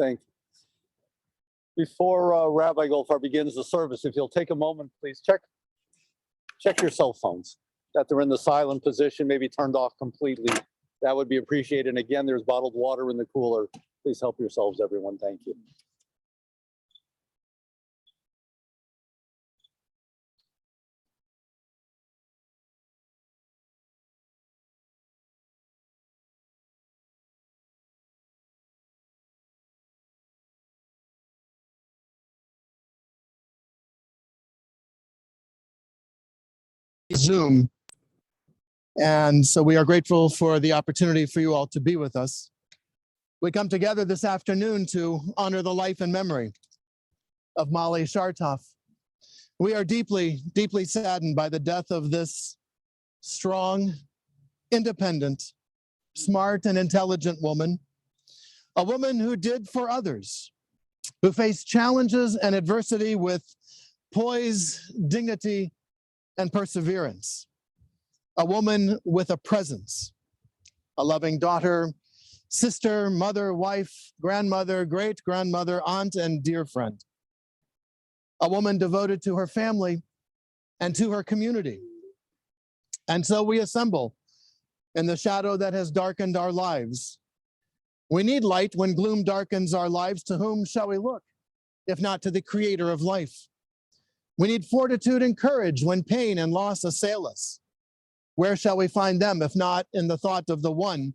Thank you. Before Rabbi Goldfarb begins the service, if you'll take a moment, please check your cell phones, that they're in the silent position, maybe turned off completely. That would be appreciated. And again, there's bottled water in the cooler. Please help yourselves, everyone. Thank you. Zoom. And so we are grateful for the opportunity for you all to be with us. We come together this afternoon to honor the life and memory of Mollie Schartoff. We are deeply, deeply saddened by the death of this strong, independent, smart, and intelligent woman, a woman who did for others, who faced challenges and adversity with poise, dignity, and perseverance. A woman with a presence, a loving daughter, sister, mother, wife, grandmother, great-grandmother, aunt, and dear friend. A woman devoted to her family and to her community. And so we assemble in the shadow that has darkened our lives. We need light when gloom darkens our lives. To whom shall we look, if not to the creator of life? We need fortitude and courage when pain and loss assail us. Where shall we find them, if not in the thought of the one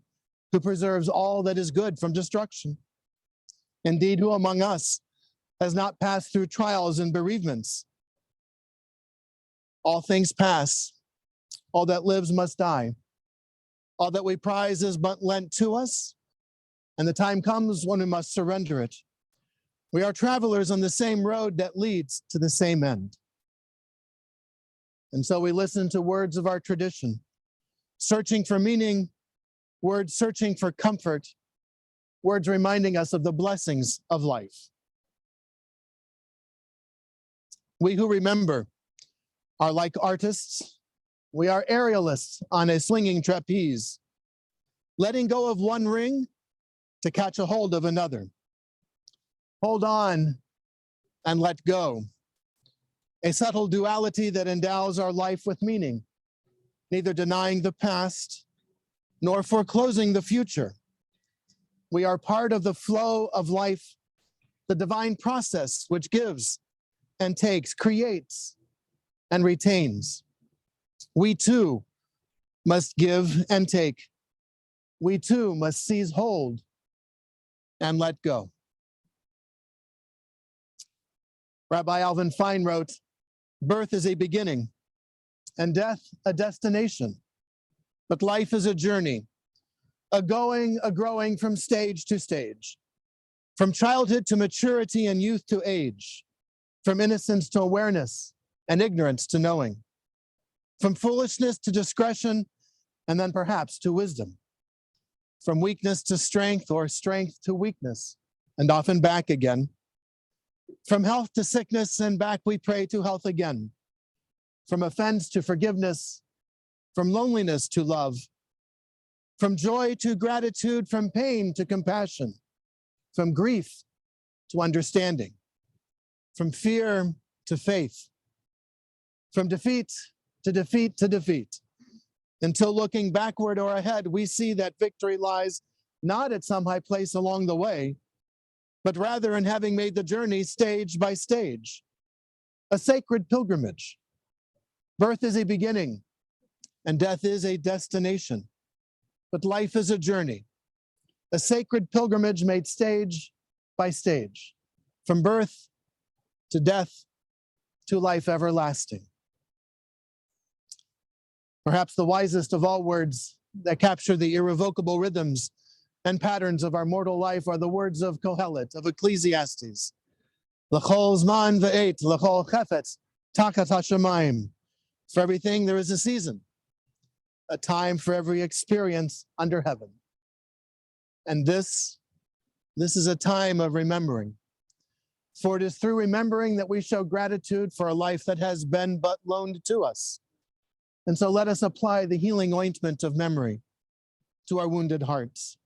who preserves all that is good from destruction? Indeed, who among us has not passed through trials and bereavements? All things pass. All that lives must die. All that we prize is but lent to us, and the time comes when we must surrender it. We are travelers on the same road that leads to the same end. And so we listen to words of our tradition, searching for meaning, words searching for comfort, words reminding us of the blessings of life. We who remember are like artists. We are aerialists on a swinging trapeze, letting go of one ring to catch a hold of another. Hold on and let go. A subtle duality that endows our life with meaning, neither denying the past nor foreclosing the future. We are part of the flow of life, the divine process which gives and takes, creates and retains. We too must give and take. We too must seize hold and let go. Rabbi Alvin Fine wrote, "Birth is a beginning and death a destination, but life is a journey, a going, a growing from stage to stage, from childhood to maturity and youth to age, from innocence to awareness and ignorance to knowing, from foolishness to discretion and then perhaps to wisdom, from weakness to strength or strength to weakness and often back again, from health to sickness and back we pray to health again, from offense to forgiveness, from loneliness to love, from joy to gratitude, from pain to compassion, from grief to understanding, from fear to faith, from defeat to defeat to defeat, until looking backward or ahead, we see that victory lies not at some high place along the way, but rather in having made the journey stage by stage, a sacred pilgrimage. Birth is a beginning and death is a destination, but life is a journey, a sacred pilgrimage made stage by stage, from birth to death to life everlasting. Perhaps the wisest of all words that capture the irrevocable rhythms and patterns of our mortal life are the words of Kohelet, of Ecclesiastes. L'chol zman ve'et, l'chol chefetz, takat hashamayim. For everything there is a season, a time for every experience under heaven. And this is a time of remembering. For it is through remembering that we show gratitude for a life that has been but loaned to us. And so let us apply the healing ointment of memory to our wounded hearts.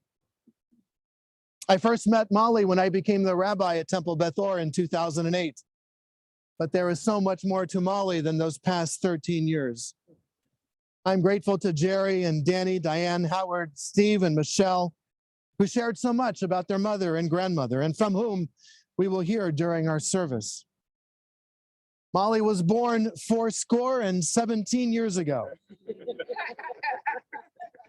I first met Mollie when I became the rabbi at Temple Beth Or in 2008. But there is so much more to Mollie than those past 13 years. I'm grateful to Jerry and Danny, Diane, Howard, Steve, and Michelle, who shared so much about their mother and grandmother, and from whom we will hear during our service. Mollie was born 17 years ago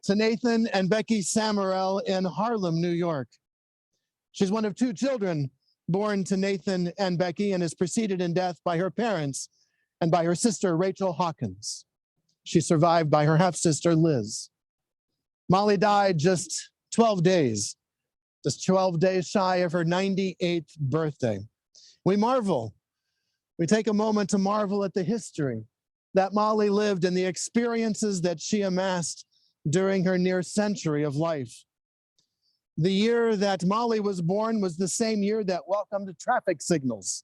to Nathan and Becky Samarel in Harlem, New York. She's one of two children born to Nathan and Becky and is preceded in death by her parents and by her sister, Rachel Hawkins. She's survived by her half-sister, Liz. Mollie died just 12 days shy of her 98th birthday. We take a moment to marvel at the history that Mollie lived and the experiences that she amassed during her near century of life. The year that Mollie was born was the same year that welcomed traffic signals.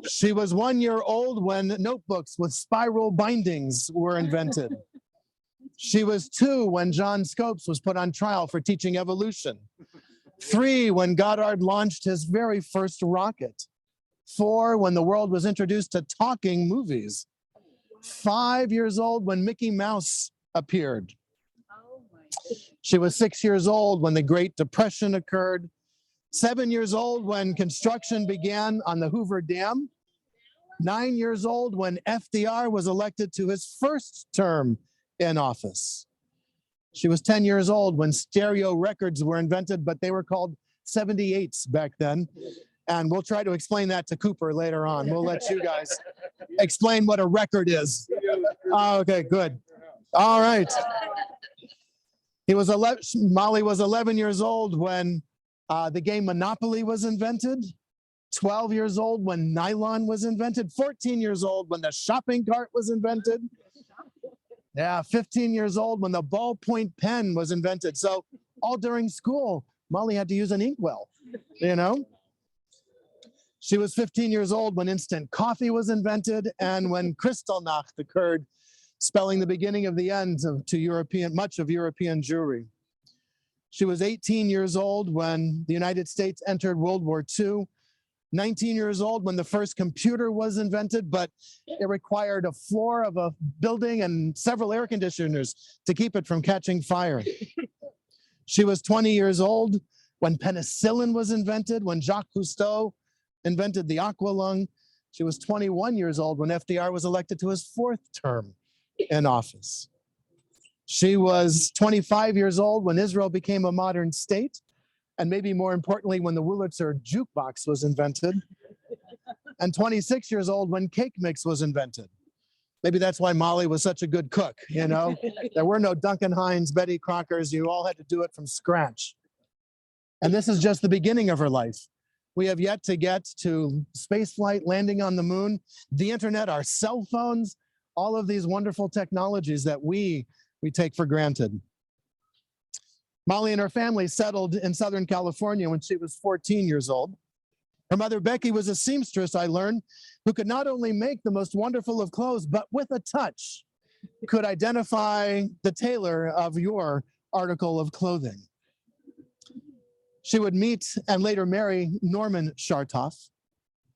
She was 1 year old when notebooks with spiral bindings were invented. She was 2 when John Scopes was put on trial for teaching evolution. 3 when Goddard launched his very first rocket. 4 when the world was introduced to talking movies. 5 years old when Mickey Mouse appeared. She was 6 years old when the Great Depression occurred. 7 years old when construction began on the Hoover Dam. 9 years old when FDR was elected to his first term in office. She was 10 years old when stereo records were invented, but they were called 78s back then. And we'll try to explain that to Cooper later on. We'll let you guys explain what a record is. Oh, okay, good. All right. Mollie was 11 years old when the game Monopoly was invented, 12 years old when nylon was invented, 14 years old when the shopping cart was invented. Yeah, 15 years old when the ballpoint pen was invented. So all during school, Mollie had to use an inkwell, you know? She was 15 years old when instant coffee was invented and when Kristallnacht occurred, spelling the beginning of the end to much of European Jewry. She was 18 years old when the United States entered World War II, 19 years old when the first computer was invented, but it required a floor of a building and several air conditioners to keep it from catching fire. She was 20 years old when penicillin was invented, when Jacques Cousteau invented the aqua lung. She was 21 years old when FDR was elected to his 4th term in office. She was 25 years old when Israel became a modern state, and maybe more importantly, when the Wurlitzer jukebox was invented, and 26 years old when cake mix was invented. Maybe that's why Mollie was such a good cook, you know? There were no Duncan Hines, Betty Crockers. You all had to do it from scratch. And this is just the beginning of her life. We have yet to get to spaceflight, landing on the moon, the internet, our cell phones, all of these wonderful technologies that we take for granted. Mollie and her family settled in Southern California when she was 14 years old. Her mother, Becky, was a seamstress, I learned, who could not only make the most wonderful of clothes, but with a touch could identify the tailor of your article of clothing. She would meet and later marry Norman Schartoff.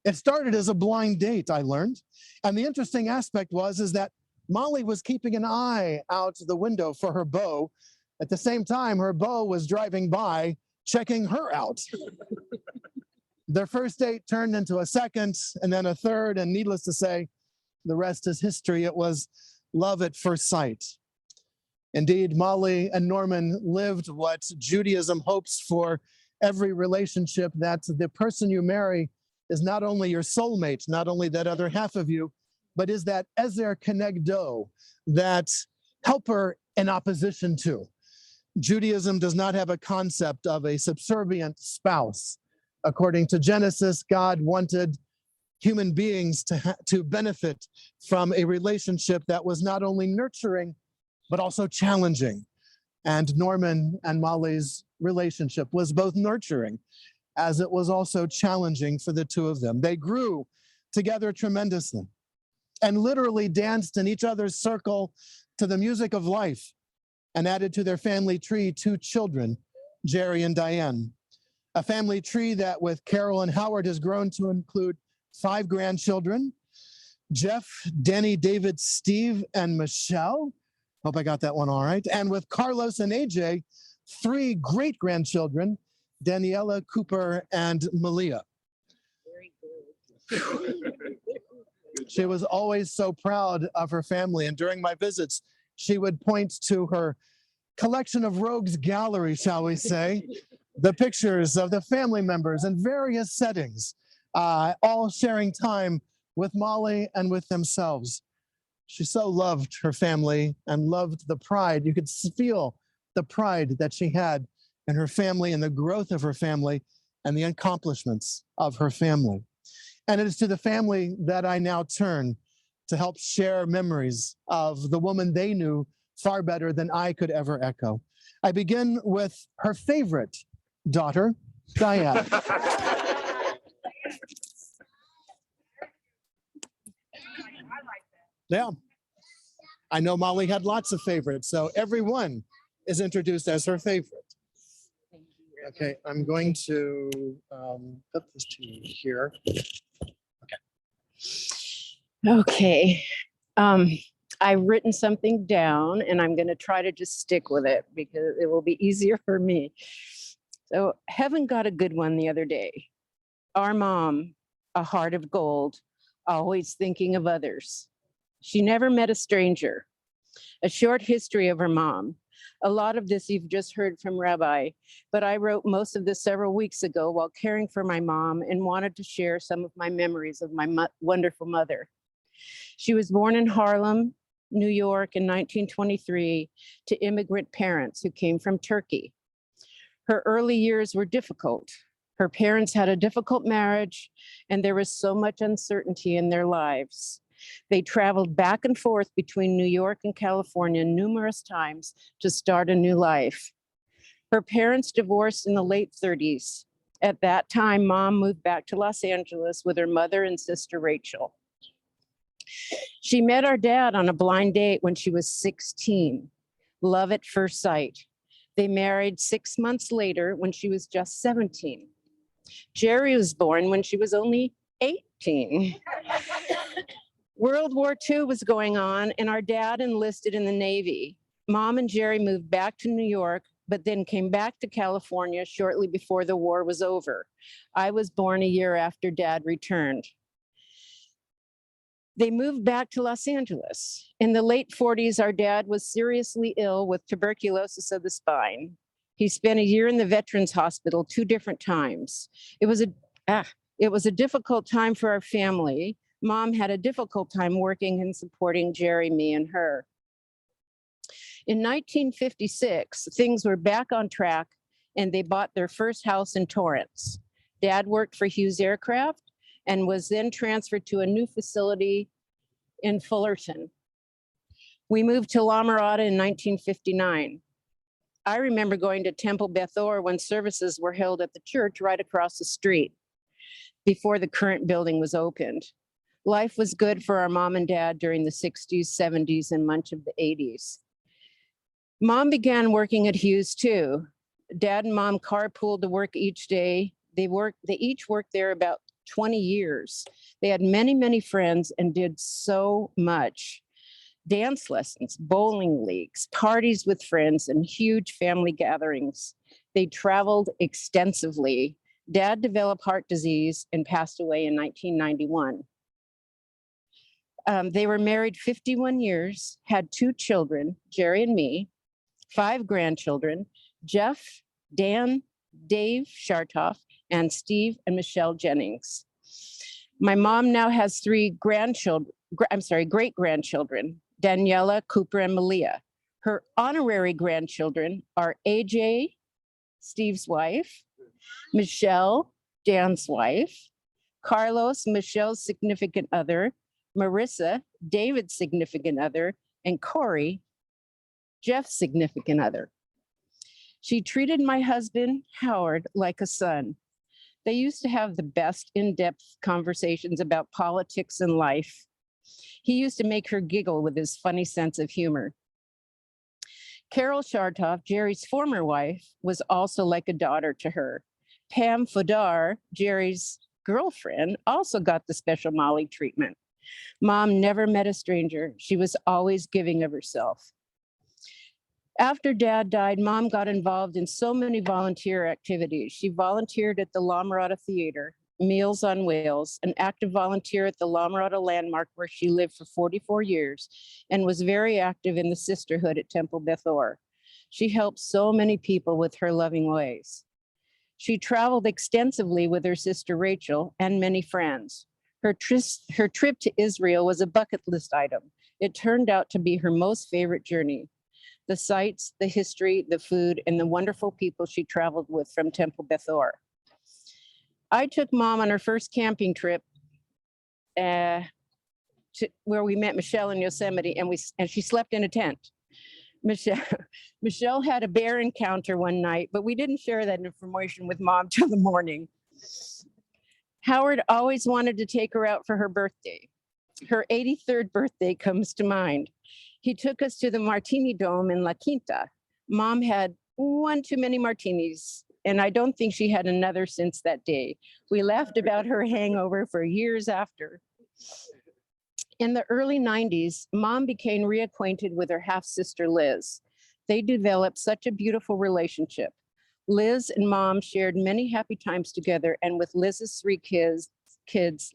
It started as a blind date, I learned. And the interesting aspect is that Mollie was keeping an eye out the window for her beau. At the same time, her beau was driving by, checking her out. Their first date turned into a second and then a third, and needless to say, the rest is history. It was love at first sight. Indeed, Mollie and Norman lived what Judaism hopes for every relationship, that the person you marry is not only your soulmate, not only that other half of you, but is that ezer kenegdo, that helper in opposition to. Judaism does not have a concept of a subservient spouse. According to Genesis, God wanted human beings to benefit from a relationship that was not only nurturing, but also challenging. And Norman and Mollie's relationship was both nurturing, as it was also challenging for the two of them. They grew together tremendously and literally danced in each other's circle to the music of life, and added to their family tree 2 children, Jerry and Diane. A family tree that with Carol and Howard has grown to include 5 grandchildren: Jeff, Danny, David, Steve, and Michelle. Hope I got that one all right. And with Carlos and AJ, 3 great-grandchildren: Daniela, Cooper, and Malia. Very good. She was always so proud of her family, and during my visits, she would point to her collection of rogues gallery, shall we say, the pictures of the family members in various settings, all sharing time with Mollie and with themselves. She so loved her family and loved the pride. You could feel the pride that she had in her family and the growth of her family and the accomplishments of her family. And it is to the family that I now turn to help share memories of the woman they knew far better than I could ever echo. I begin with her favorite daughter, Diane. Yeah, I know Mollie had lots of favorites, so everyone is introduced as her favorite. Okay, I'm going to put this to you here. Okay. I've written something down and I'm going to try to just stick with it because it will be easier for me. So Heaven got a good one the other day. Our mom, a heart of gold, always thinking of others. She never met a stranger. A short history of her mom. A lot of this you've just heard from Rabbi, but I wrote most of this several weeks ago while caring for my mom and wanted to share some of my memories of my wonderful mother. She was born in Harlem, New York in 1923 to immigrant parents who came from Turkey. Her early years were difficult. Her parents had a difficult marriage and there was so much uncertainty in their lives. They traveled back and forth between New York and California numerous times to start a new life. Her parents divorced in the late 30s. At that time, Mom moved back to Los Angeles with her mother and sister Rachel. She met our dad on a blind date when she was 16. Love at first sight. They married 6 months later when she was just 17. Jerry was born when she was only 18. World War II was going on and our dad enlisted in the Navy. Mom and Jerry moved back to New York, but then came back to California shortly before the war was over. I was born a year after Dad returned. They moved back to Los Angeles. In the late 40s, our dad was seriously ill with tuberculosis of the spine. He spent a year in the Veterans Hospital 2 different times. It was a difficult time for our family. Mom had a difficult time working and supporting Jerry, me, and her. In 1956, things were back on track and they bought their first house in Torrance. Dad worked for Hughes Aircraft and was then transferred to a new facility in Fullerton. We moved to La Mirada in 1959. I remember going to Temple Beth Or when services were held at the church right across the street before the current building was opened. Life was good for our mom and dad during the 60s, 70s, and much of the 80s. Mom began working at Hughes too. Dad and Mom carpooled to work each day. They each worked there about 20 years. They had many, many friends and did so much. Dance lessons, bowling leagues, parties with friends, and huge family gatherings. They traveled extensively. Dad developed heart disease and passed away in 1991. They were married 51 years, had 2 children, Jerry and me, 5 grandchildren, Jeff, Dan, Dave Schartoff, and Steve and Michelle Jennings. My mom now has 3 great-grandchildren, Daniela, Cooper, and Malia. Her honorary grandchildren are AJ, Steve's wife, Michelle, Dan's wife, Carlos, Michelle's significant other, Marissa, David's significant other, and Corey, Jeff's significant other. She treated my husband, Howard, like a son. They used to have the best in-depth conversations about politics and life. He used to make her giggle with his funny sense of humor. Carol Schartoff, Jerry's former wife, was also like a daughter to her. Pam Fodar, Jerry's girlfriend, also got the special Mollie treatment. Mom never met a stranger. She was always giving of herself. After Dad died, Mom got involved in so many volunteer activities. She volunteered at the La Mirada Theater, Meals on Wheels, an active volunteer at the La Mirada Landmark where she lived for 44 years, and was very active in the sisterhood at Temple Bethor. She helped so many people with her loving ways. She traveled extensively with her sister Rachel and many friends. Her trip to Israel was a bucket list item. It turned out to be her most favorite journey. The sights, the history, the food, and the wonderful people she traveled with from Temple Bethor. I took Mom on her first camping trip where we met Michelle in Yosemite, and she slept in a tent. Michelle had a bear encounter one night, but we didn't share that information with Mom till the morning. Howard always wanted to take her out for her birthday. Her 83rd birthday comes to mind. He took us to the Martini Dome in La Quinta. Mom had one too many martinis, and I don't think she had another since that day. We laughed about her hangover for years after. In the early 90s, Mom became reacquainted with her half-sister Liz. They developed such a beautiful relationship. Liz and Mom shared many happy times together, and with Liz's three kids,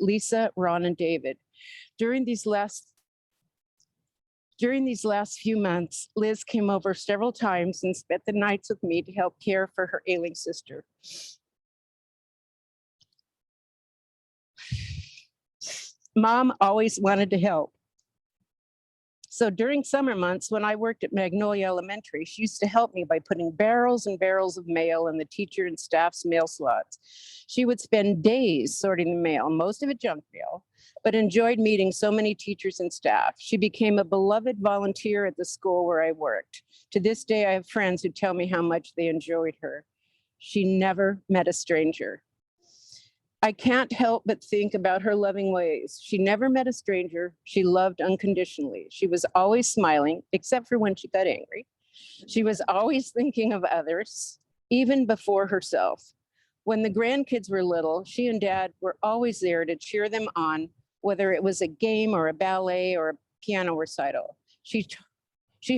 Lisa, Ron, and David. During these last few months, Liz came over several times and spent the nights with me to help care for her ailing sister. Mom always wanted to help. So during summer months, when I worked at Magnolia Elementary, she used to help me by putting barrels and barrels of mail in the teacher and staff's mail slots. She would spend days sorting the mail, most of it junk mail, but enjoyed meeting so many teachers and staff. She became a beloved volunteer at the school where I worked. To this day, I have friends who tell me how much they enjoyed her. She never met a stranger. I can't help but think about her loving ways. She never met a stranger. She loved unconditionally. She was always smiling, except for when she got angry. She was always thinking of others, even before herself. When the grandkids were little, she and Dad were always there to cheer them on, whether it was a game or a ballet or a piano recital. She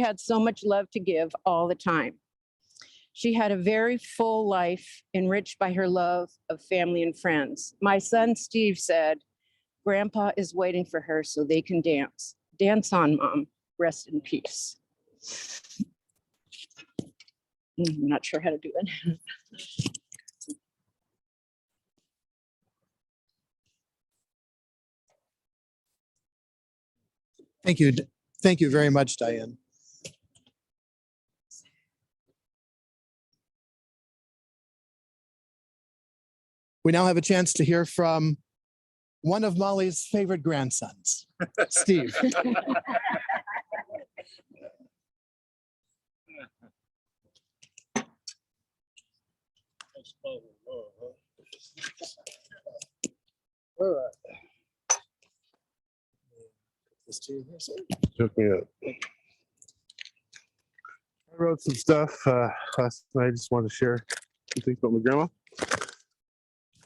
had so much love to give all the time. She had a very full life, enriched by her love of family and friends. My son, Steve, said, "Grandpa is waiting for her so they can dance. Dance on, Mom. Rest in peace." I'm not sure how to do it. Thank you. Thank you very much, Diane. We now have a chance to hear from one of Mollie's favorite grandsons, Steve. All right. This to you here, sir. Took me up. I wrote some stuff last night. I just wanted to share some things about my grandma.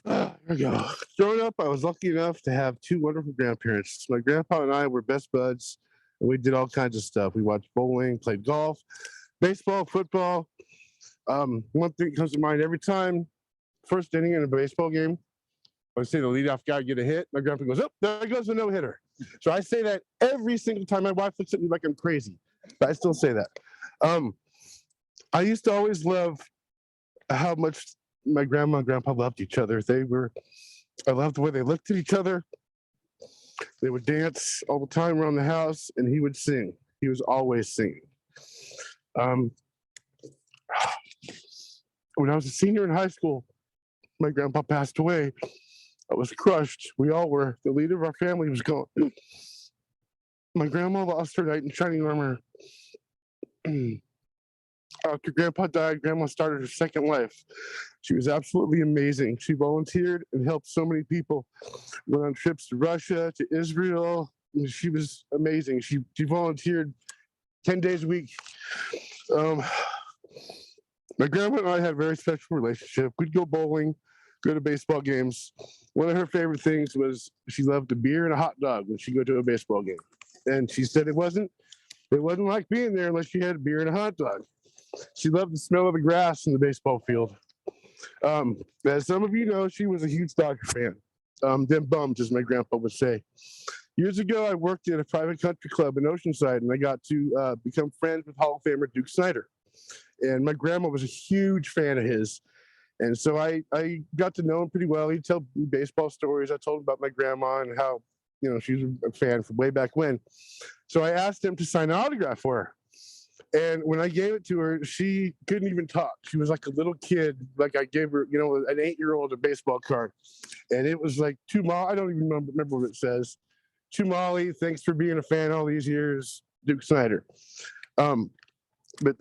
Here we go. Growing up, I was lucky enough to have two wonderful grandparents. My grandpa and I were best buds, and we did all kinds of stuff. We watched bowling, played golf, baseball, football. One thing comes to mind every time, first inning in a baseball game, I say the leadoff guy get a hit. My grandpa goes, "Oh, there goes a no-hitter." So I say that every single time. My wife looks at me like I'm crazy, but I still say that. I used to always love how much my grandma and grandpa loved each other. I loved the way they looked at each other. They would dance all the time around the house, and he would sing. He was always singing. When I was a senior in high school, my grandpa passed away. I was crushed. We all were. The leader of our family was gone. My grandma lost her knight in shining armor. After Grandpa died, Grandma started her second life. She was absolutely amazing. She volunteered and helped so many people. Went on trips to Russia, to Israel. She was amazing. She volunteered 10 days a week. My grandma and I had a very special relationship. We'd go bowling, go to baseball games. One of her favorite things was she loved a beer and a hot dog when she'd go to a baseball game. And she said it wasn't like being there unless you had a beer and a hot dog. She loved the smell of the grass in the baseball field. As some of you know, she was a huge Dodger fan. Them bums, as my grandpa would say. Years ago, I worked at a private country club in Oceanside, and I got to become friends with Hall of Famer Duke Snider. And my grandma was a huge fan of his. And so I got to know him pretty well. He'd tell me baseball stories. I told him about my grandma and how, she's a fan from way back when. So I asked him to sign an autograph for her. And when I gave it to her, she couldn't even talk. She was like a little kid. Like I gave her, an 8-year-old a baseball card. And it was like, to Mollie, I don't even remember what it says. To Mollie, thanks for being a fan all these years, Duke Snider. But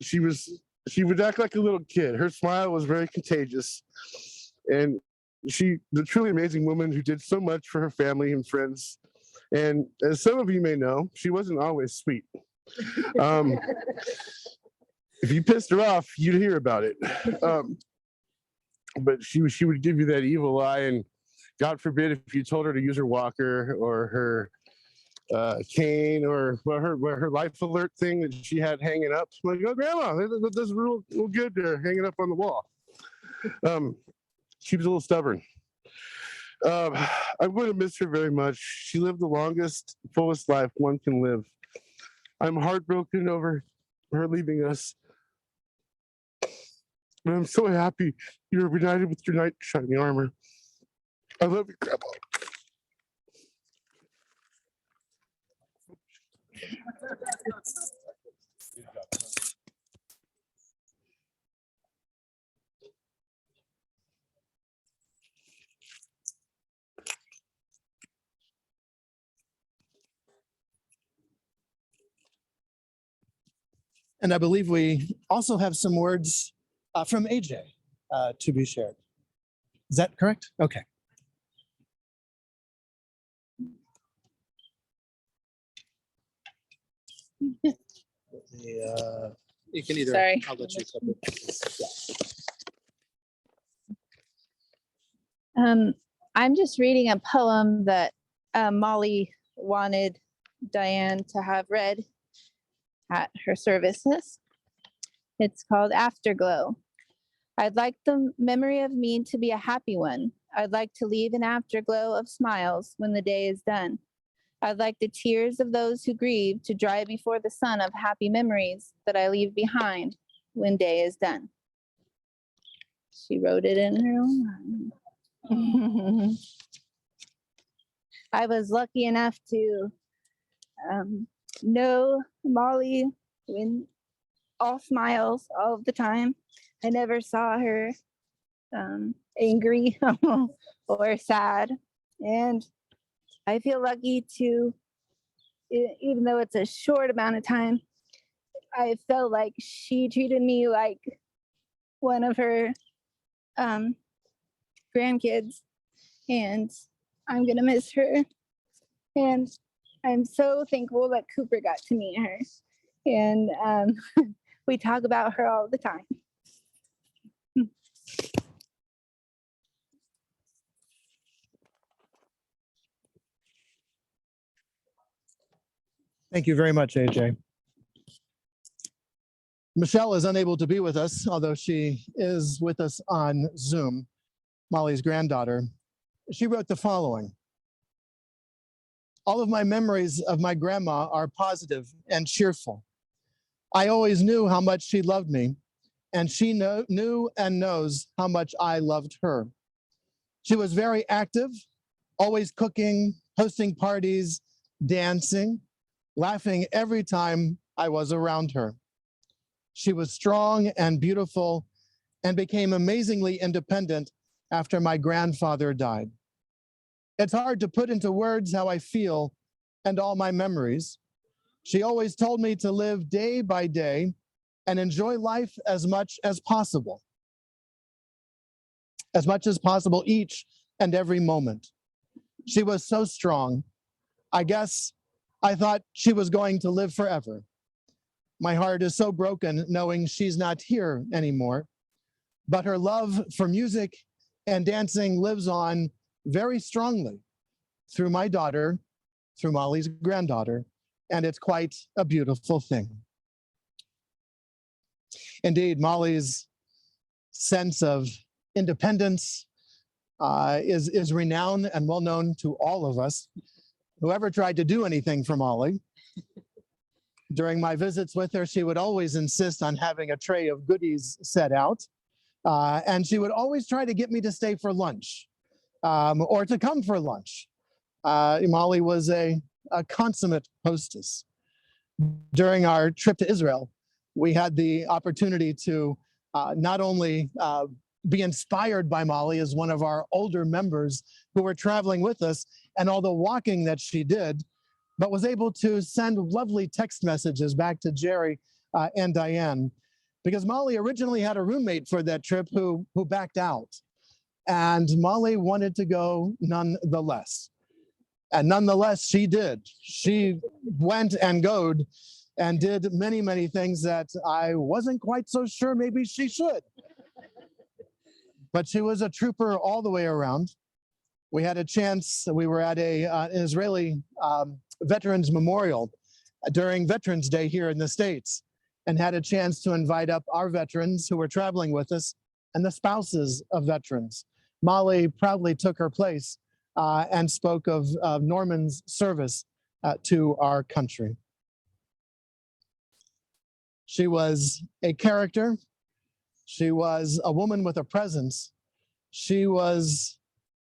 she would act like a little kid. Her smile was very contagious. And the truly amazing woman who did so much for her family and friends. And as some of you may know, she wasn't always sweet. If you pissed her off, you'd hear about it. But she would give you that evil eye, and God forbid if you told her to use her walker or her cane or her life alert thing that she had hanging up. I'm like, oh, Grandma, this is real good there, hanging up on the wall. She was a little stubborn. I'm going to miss her very much. She lived the longest, fullest life one can live. I'm heartbroken over her leaving us. But I'm so happy you're reunited with your knight in shining armor. I love you, Grandma. And I believe we also have some words from AJ to be shared. Is that correct? Okay. You can either. Sorry. I'll let you I'm just reading a poem that Mollie wanted Diane to have read at her services. It's called Afterglow. I'd like the memory of me to be a happy one. I'd like to leave an afterglow of smiles when the day is done. I'd like the tears of those who grieve to dry before the sun of happy memories that I leave behind when day is done. She wrote it in her own mind. I was lucky enough to know Mollie when all smiles all of the time. I never saw her angry or sad. And I feel lucky to, even though it's a short amount of time, I felt like she treated me like one of her grandkids. And I'm gonna miss her. And I'm so thankful that Cooper got to meet her. And we talk about her all the time. Thank you very much, AJ. Michelle is unable to be with us, although she is with us on Zoom, Mollie's granddaughter. She wrote the following. All of my memories of my grandma are positive and cheerful. I always knew how much she loved me, and she knew and knows how much I loved her. She was very active, always cooking, hosting parties, dancing, laughing every time I was around her. She was strong and beautiful and became amazingly independent after my grandfather died. It's hard to put into words how I feel and all my memories. She always told me to live day by day and enjoy life as much as possible each and every moment. She was so strong. I guess I thought she was going to live forever. My heart is so broken knowing she's not here anymore, but her love for music and dancing lives on very strongly through my daughter, through Mollie's granddaughter, and it's quite a beautiful thing. Indeed, Mollie's sense of independence is renowned and well known to all of us. Whoever tried to do anything for Mollie, during my visits with her, she would always insist on having a tray of goodies set out. And she would always try to get me to stay for lunch or to come for lunch. Mollie was a consummate hostess. During our trip to Israel, we had the opportunity to not only be inspired by Mollie as one of our older members who were traveling with us and all the walking that she did, but was able to send lovely text messages back to Jerry and Diane, because Mollie originally had a roommate for that trip who backed out. And Mollie wanted to go nonetheless. And nonetheless, she did. She went and goed and did many, many things that I wasn't quite so sure maybe she should. But she was a trooper all the way around. We had a chance, we were at an Israeli Veterans Memorial during Veterans Day here in the States, and had a chance to invite up our veterans who were traveling with us and the spouses of veterans. Mollie proudly took her place and spoke of Norman's service to our country. She was a character. She was a woman with a presence. She was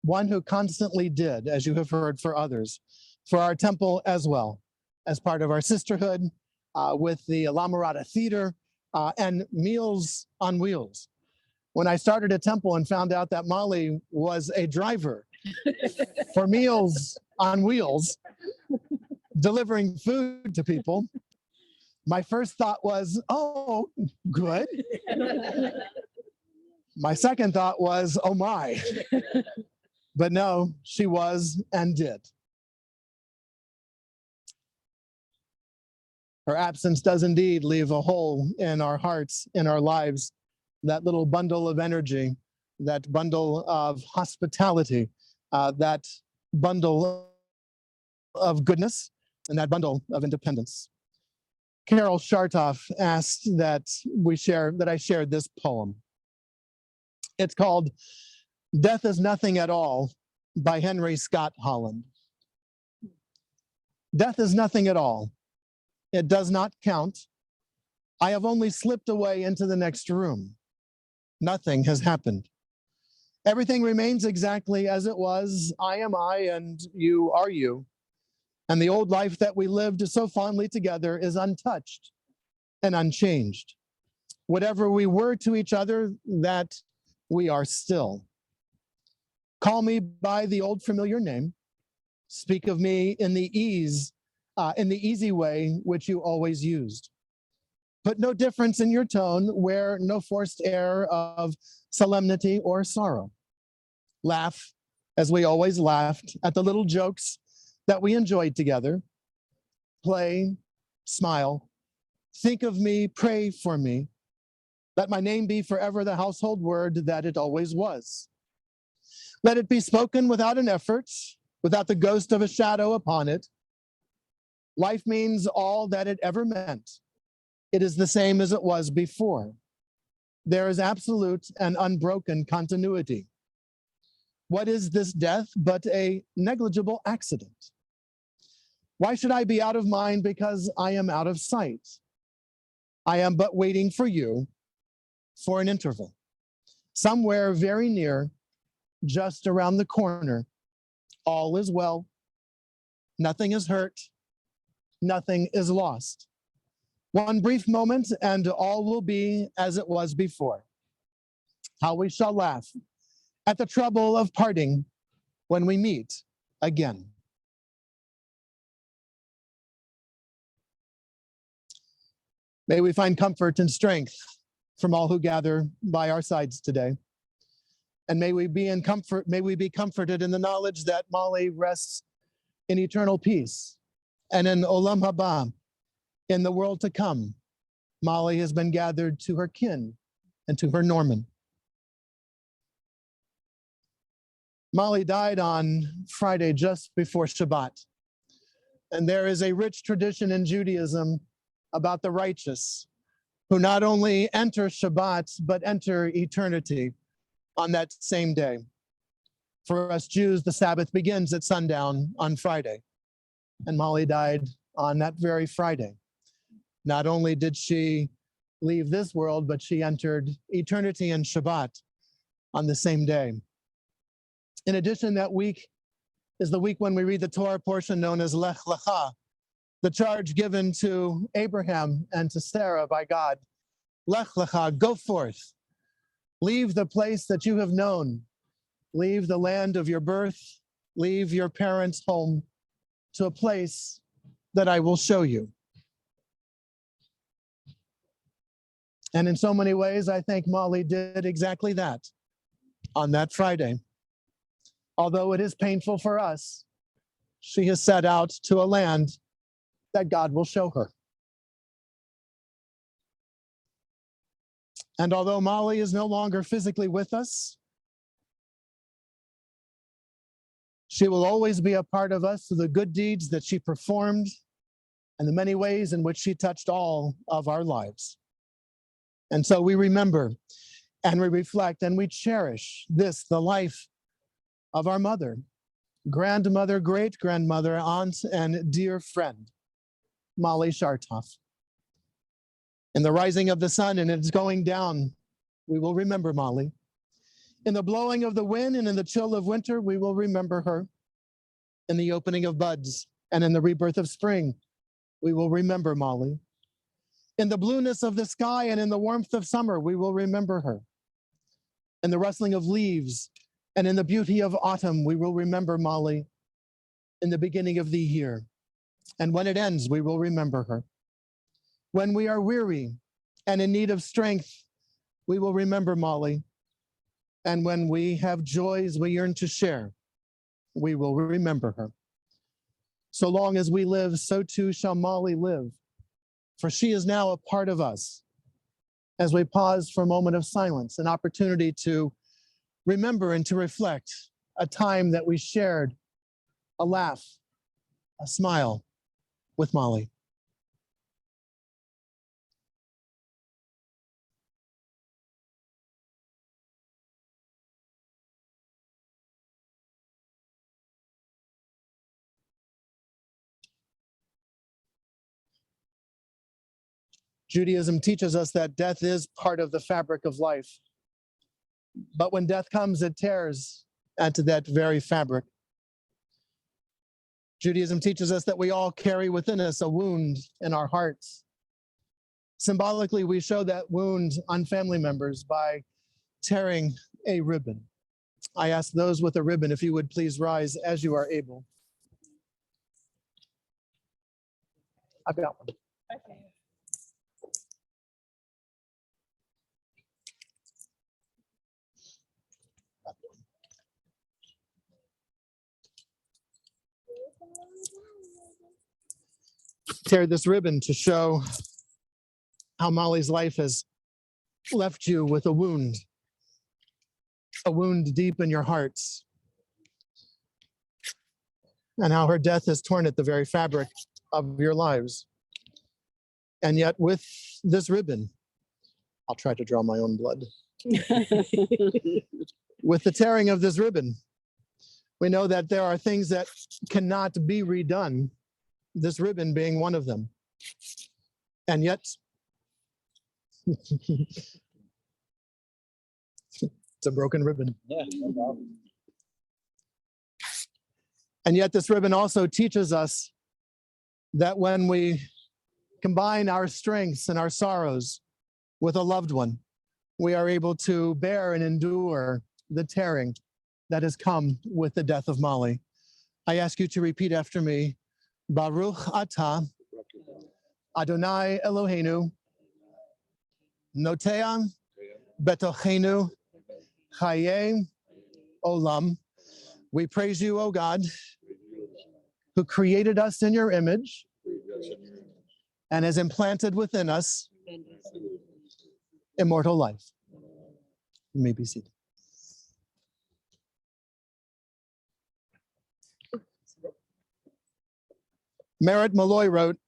one who constantly did, as you have heard, for others, for our temple as well, as part of our sisterhood with the La Mirada Theater and Meals on Wheels. When I started a temple and found out that Mollie was a driver for Meals on Wheels, delivering food to people, my first thought was, oh, good. My second thought was, oh my. But no, she was and did. Her absence does indeed leave a hole in our hearts, in our lives, that little bundle of energy, that bundle of hospitality, that bundle of goodness, and that bundle of independence. Carol Schartoff asked that I shared this poem. It's called Death is Nothing at All by Henry Scott Holland. Death is nothing at all. It does not count. I have only slipped away into the next room. Nothing has happened. Everything remains exactly as it was. I am I and you are you. And the old life that we lived so fondly together is untouched and unchanged. Whatever we were to each other, that we are still. Call me by the old familiar name. Speak of me in the easy way which you always used. Put no difference in your tone, wear no forced air of solemnity or sorrow. Laugh as we always laughed at the little jokes that we enjoyed together. Play, smile, think of me, pray for me. Let my name be forever the household word that it always was. Let it be spoken without an effort, without the ghost of a shadow upon it. Life means all that it ever meant. It is the same as it was before. There is absolute and unbroken continuity. What is this death but a negligible accident? Why should I be out of mind because I am out of sight? I am but waiting for you for an interval. Somewhere very near, just around the corner, all is well. Nothing is hurt. Nothing is lost. One brief moment and all will be as it was before. How we shall laugh at the trouble of parting when we meet again. May we find comfort and strength from all who gather by our sides today. And may we be comforted in the knowledge that Mollie rests in eternal peace and in Olam Haba, in the world to come, Mollie has been gathered to her kin and to her Norman. Mollie died on Friday just before Shabbat. And there is a rich tradition in Judaism about the righteous who not only enter Shabbat, but enter eternity on that same day. For us Jews, the Sabbath begins at sundown on Friday. And Mollie died on that very Friday. Not only did she leave this world, but she entered eternity and Shabbat on the same day. In addition, that week is the week when we read the Torah portion known as Lech Lecha, the charge given to Abraham and to Sarah by God. Lech Lecha, go forth. Leave the place that you have known. Leave the land of your birth. Leave your parents' home to a place that I will show you. And in so many ways, I think Mollie did exactly that on that Friday. Although it is painful for us, she has set out to a land that God will show her. And although Mollie is no longer physically with us, she will always be a part of us through the good deeds that she performed and the many ways in which she touched all of our lives. And so we remember and we reflect and we cherish this, the life of our mother, grandmother, great-grandmother, aunt, and dear friend, Mollie Schartoff. In the rising of the sun and its going down, we will remember Mollie. In the blowing of the wind and in the chill of winter, we will remember her. In the opening of buds and in the rebirth of spring, we will remember Mollie. In the blueness of the sky and in the warmth of summer, we will remember her. In the rustling of leaves and in the beauty of autumn, we will remember Mollie. In the beginning of the year, and when it ends, we will remember her. When we are weary and in need of strength, we will remember Mollie. And when we have joys we yearn to share, we will remember her. So long as we live, so too shall Mollie live, for she is now a part of us. As we pause for a moment of silence, an opportunity to remember and to reflect a time that we shared, a laugh, a smile with Mollie. Judaism teaches us that death is part of the fabric of life. But when death comes, it tears into that very fabric. Judaism teaches us that we all carry within us a wound in our hearts. Symbolically, we show that wound on family members by tearing a ribbon. I ask those with a ribbon if you would please rise as you are able. I've got one. Okay. Tear this ribbon to show how Mollie's life has left you with a wound deep in your hearts, and how her death has torn at the very fabric of your lives. And yet with this ribbon, I'll try to draw my own blood. With the tearing of this ribbon, we know that there are things that cannot be redone, this ribbon being one of them. And yet, it's a broken ribbon. Yeah, no problem. And yet this ribbon also teaches us that when we combine our strengths and our sorrows with a loved one, we are able to bear and endure the tearing that has come with the death of Mollie. I ask you to repeat after me. Baruch atah Adonai Eloheinu notea betochenu chaye olam. We praise you, O God, who created us in your image and has implanted within us immortal life. You may be seated. Merritt Molloy wrote,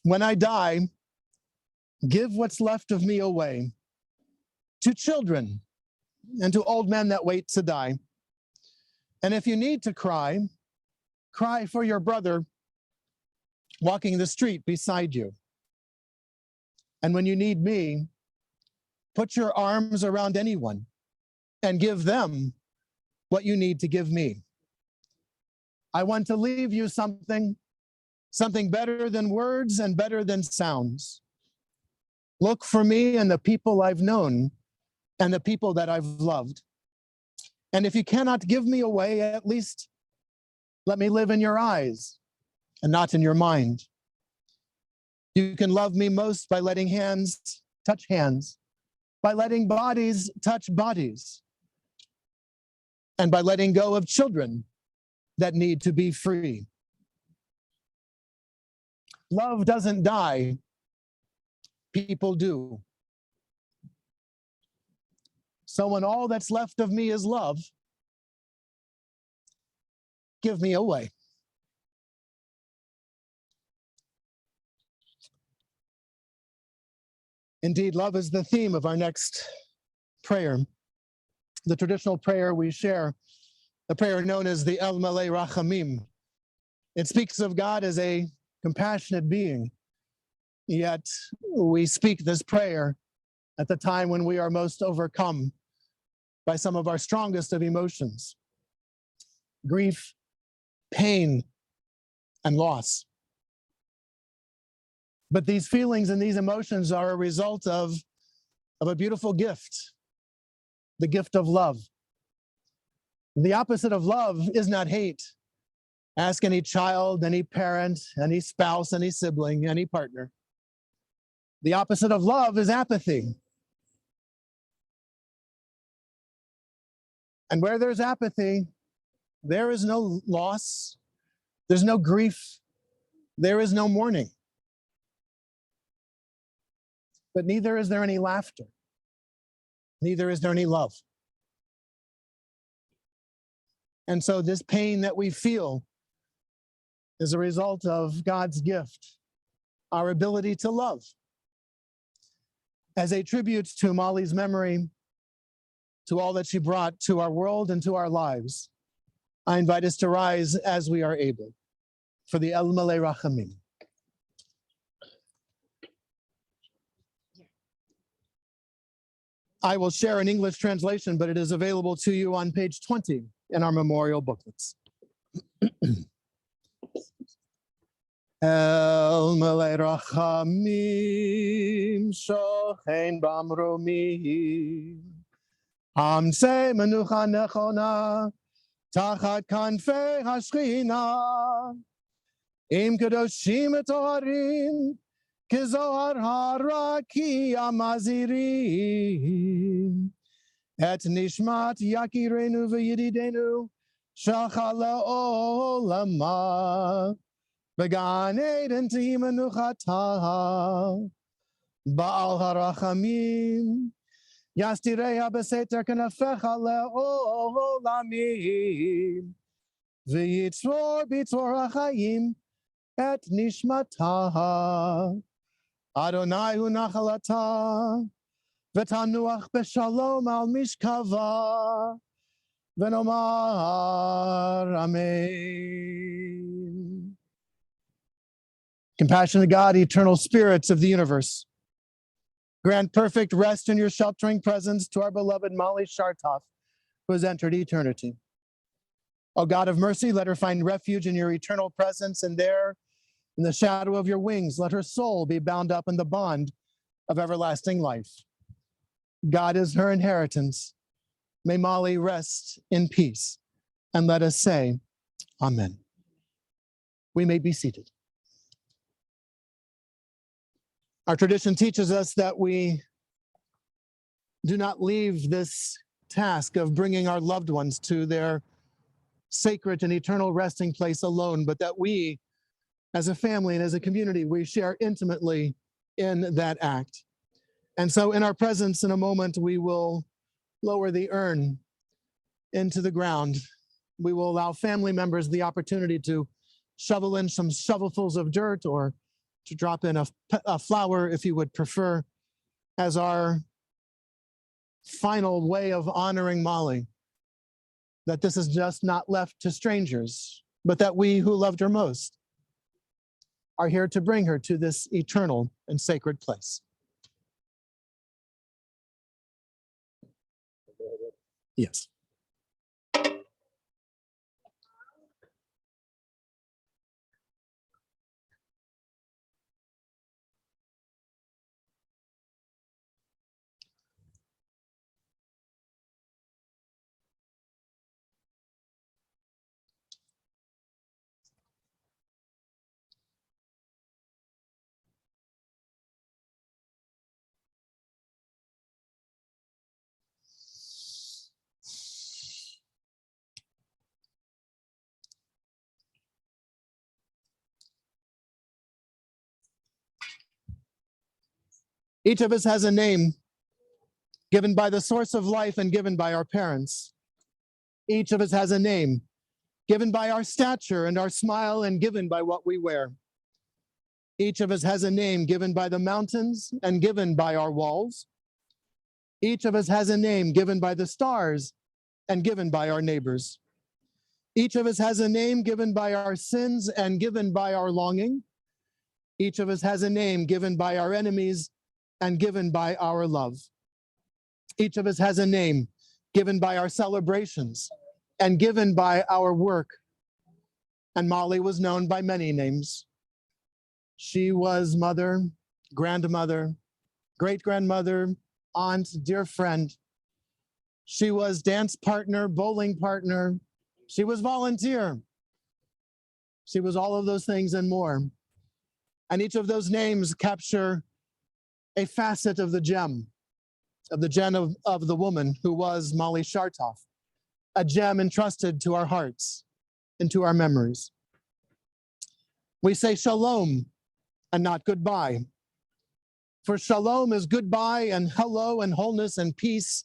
"When I die, give what's left of me away to children and to old men that wait to die. And if you need to cry, cry for your brother walking the street beside you. And when you need me, put your arms around anyone and give them what you need to give me. I want to leave you something better than words and better than sounds. Look for me and the people I've known and the people that I've loved. And if you cannot give me away, at least let me live in your eyes and not in your mind. You can love me most by letting hands touch hands, by letting bodies touch bodies, and by letting go of children that need to be free. Love doesn't die, people do. So when all that's left of me is love, give me away." Indeed, love is the theme of our next prayer. The traditional prayer we share, a prayer known as the El Malei Rachamim. It speaks of God as a compassionate being, yet we speak this prayer at the time when we are most overcome by some of our strongest of emotions: grief, pain, and loss. But these feelings and these emotions are a result of a beautiful gift, the gift of love. The opposite of love is not hate. Ask any child, any parent, any spouse, any sibling, any partner. The opposite of love is apathy. And where there's apathy, there is no loss, there's no grief, there is no mourning. But neither is there any laughter, neither is there any love. And so this pain that we feel is a result of God's gift, our ability to love. As a tribute to Mollie's memory, to all that she brought to our world and to our lives, I invite us to rise as we are able for the El Malei Rachamim. I will share an English translation, but it is available to you on page 20 in our memorial booklets. El Malei Rachamim shochein bamromim Hamse menucha nechona tachat kanfei hashchina im kedoshim etoharim kezohar haraki amazirim et nishmat yakirenu v'yididenu shachala olama began eden timenuchata baal harachamim Yastireya beseter kanafecha le'olamim v'yitzor b'tzor hachayim et nishmata Adonai hu nachalata v'tanuach b'shalom al mishkava v'nomar amen. Compassionate God, eternal spirits of the universe, grant perfect rest in your sheltering presence to our beloved Mollie Schartoff, who has entered eternity. O God of mercy, let her find refuge in your eternal presence, and there, in the shadow of your wings, let her soul be bound up in the bond of everlasting life. God is her inheritance. May Mollie rest in peace. And let us say, Amen. We may be seated. Our tradition teaches us that we do not leave this task of bringing our loved ones to their sacred and eternal resting place alone, but that we, as a family and as a community, we share intimately in that act. And so in our presence, in a moment, we will lower the urn into the ground. We will allow family members the opportunity to shovel in some shovelfuls of dirt or to drop in a flower, if you would prefer, as our final way of honoring Mollie. That this is just not left to strangers, but that we who loved her most are here to bring her to this eternal and sacred place. Yes. Each of us has a name given by the source of life and given by our parents. Each of us has a name given by our stature and our smile and given by what we wear. Each of us has a name given by the mountains and given by our walls. Each of us has a name given by the stars and given by our neighbors. Each of us has a name given by our sins and given by our longing. Each of us has a name given by our enemies and given by our love. Each of us has a name given by our celebrations and given by our work. And Mollie was known by many names. She was mother, grandmother, great-grandmother, aunt, dear friend. She was dance partner, bowling partner. She was volunteer. She was all of those things and more. And each of those names capture a facet of the gem of the woman who was Mollie Schartoff, a gem entrusted to our hearts and to our memories. We say shalom and not goodbye. For shalom is goodbye and hello and wholeness and peace,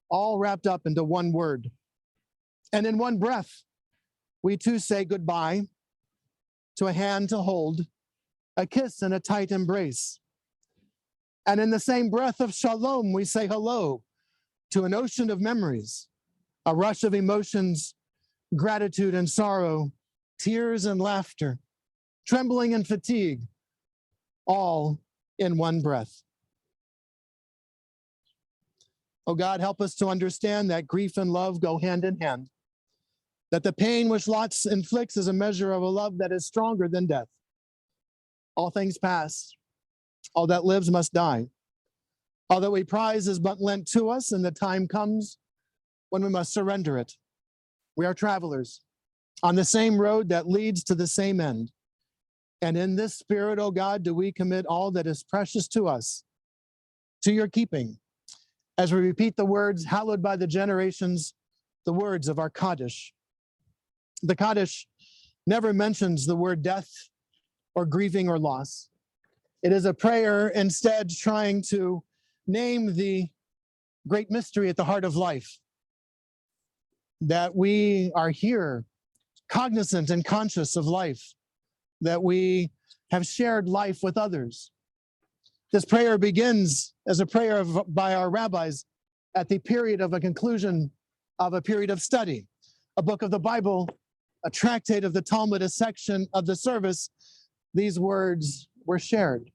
all wrapped up into one word. And in one breath, we too say goodbye to a hand to hold, a kiss and a tight embrace. And in the same breath of shalom, we say hello to an ocean of memories, a rush of emotions, gratitude and sorrow, tears and laughter, trembling and fatigue, all in one breath. Oh God, help us to understand that grief and love go hand in hand, that the pain which loss inflicts is a measure of a love that is stronger than death. All things pass. All that lives must die. All that we prize is but lent to us, and the time comes when we must surrender it. We are travelers on the same road that leads to the same end. And in this spirit, O God, do we commit all that is precious to us to your keeping, as we repeat the words hallowed by the generations, the words of our Kaddish. The Kaddish never mentions the word death or grieving or loss. It is a prayer instead trying to name the great mystery at the heart of life, that we are here cognizant and conscious of life, that we have shared life with others. This prayer begins as a prayer by our rabbis at the period of a conclusion of a period of study, a book of the Bible, a tractate of the Talmud, a section of the service. These words were shared.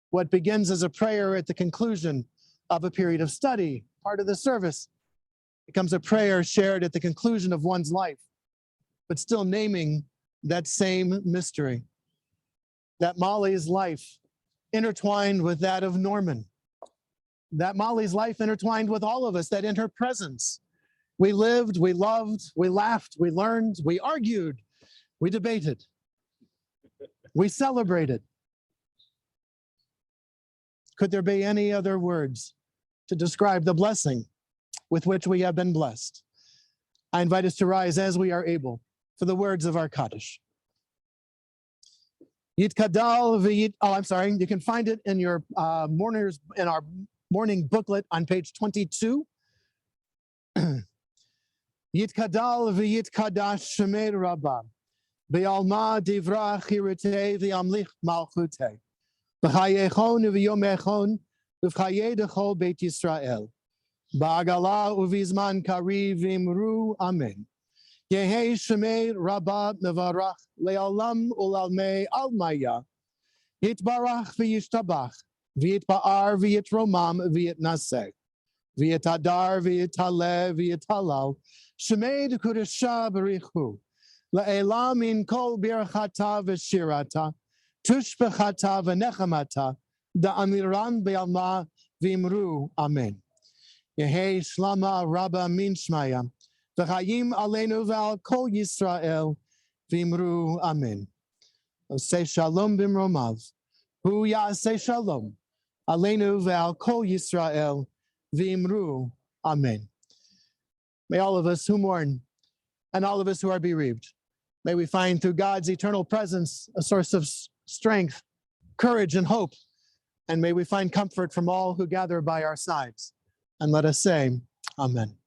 What begins as a prayer at the conclusion of a period of study, part of the service, becomes a prayer shared at the conclusion of one's life, but still naming that same mystery, that Mollie's life intertwined with that of Norman, that Mollie's life intertwined with all of us, that in her presence, we lived, we loved, we laughed, we learned, we argued, we debated, we celebrated. Could there be any other words to describe the blessing with which we have been blessed? I invite us to rise as we are able for the words of our Kaddish. Yitkadal v'yit. Oh, I'm sorry. You can find it in your our morning booklet on page 22. Yitkadal v'yitkadash shemei Rabbah. Be'alma divra chirute v'yamlich malchute. B'chayechon v'yomechon v'chaye dechol Beit Yisrael. Ba'agala uvizman kari v'imru amen. Yehi shemei Rabbah mevarach le'olam ulalmei almaya. Yitbarach v'yishtabach. V'yitba'ar v'yitromam v'yitnaseh. V'yitadar v'yitale v'yitalal. Shemei d'kudesha b'richu. Le'elam min kol birchata v'shirata. Tushbechata v'nechamata. Da'amiran be'alma v'imru amen. Yehi shlama rabba min shmaya. V'chayim aleinu v'al kol Yisrael v'imru amen. Say shalom b'mromav. Hu ya'aseh shalom. Aleinu v'al kol Yisrael v'imru amen. May all of us who mourn and all of us who are bereaved, may we find through God's eternal presence a source of strength, courage, and hope. And may we find comfort from all who gather by our sides. And let us say, amen.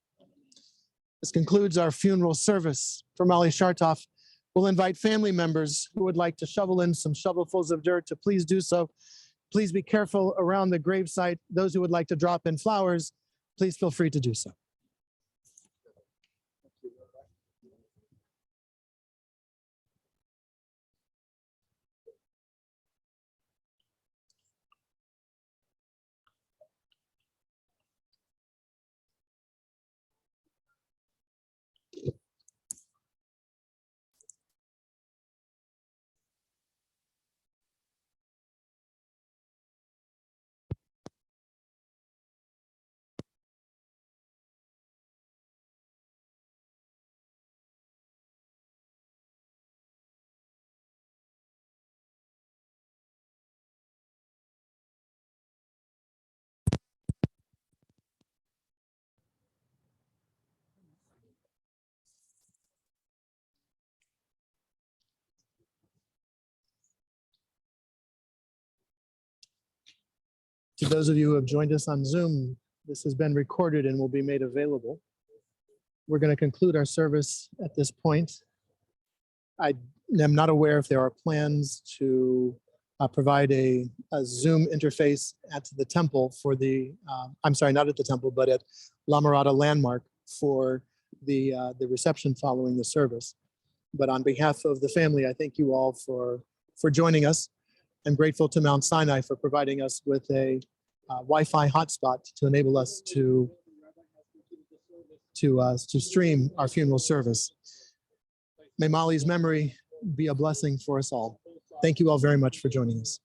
This concludes our funeral service for Mollie Schartoff. We'll invite family members who would like to shovel in some shovelfuls of dirt to please do so. Please be careful around the gravesite. Those who would like to drop in flowers, please feel free to do so. To those of you who have joined us on Zoom, this has been recorded and will be made available. We're going to conclude our service at this point. I am not aware if there are plans to provide a Zoom interface at the temple for the, I'm sorry, not at the temple, but at La Mirada Landmark for the reception following the service. But on behalf of the family, I thank you all for joining us. I'm grateful to Mount Sinai for providing us with a Wi-Fi hotspot to enable us to stream our funeral service. May Mollie's memory be a blessing for us all. Thank you all very much for joining us.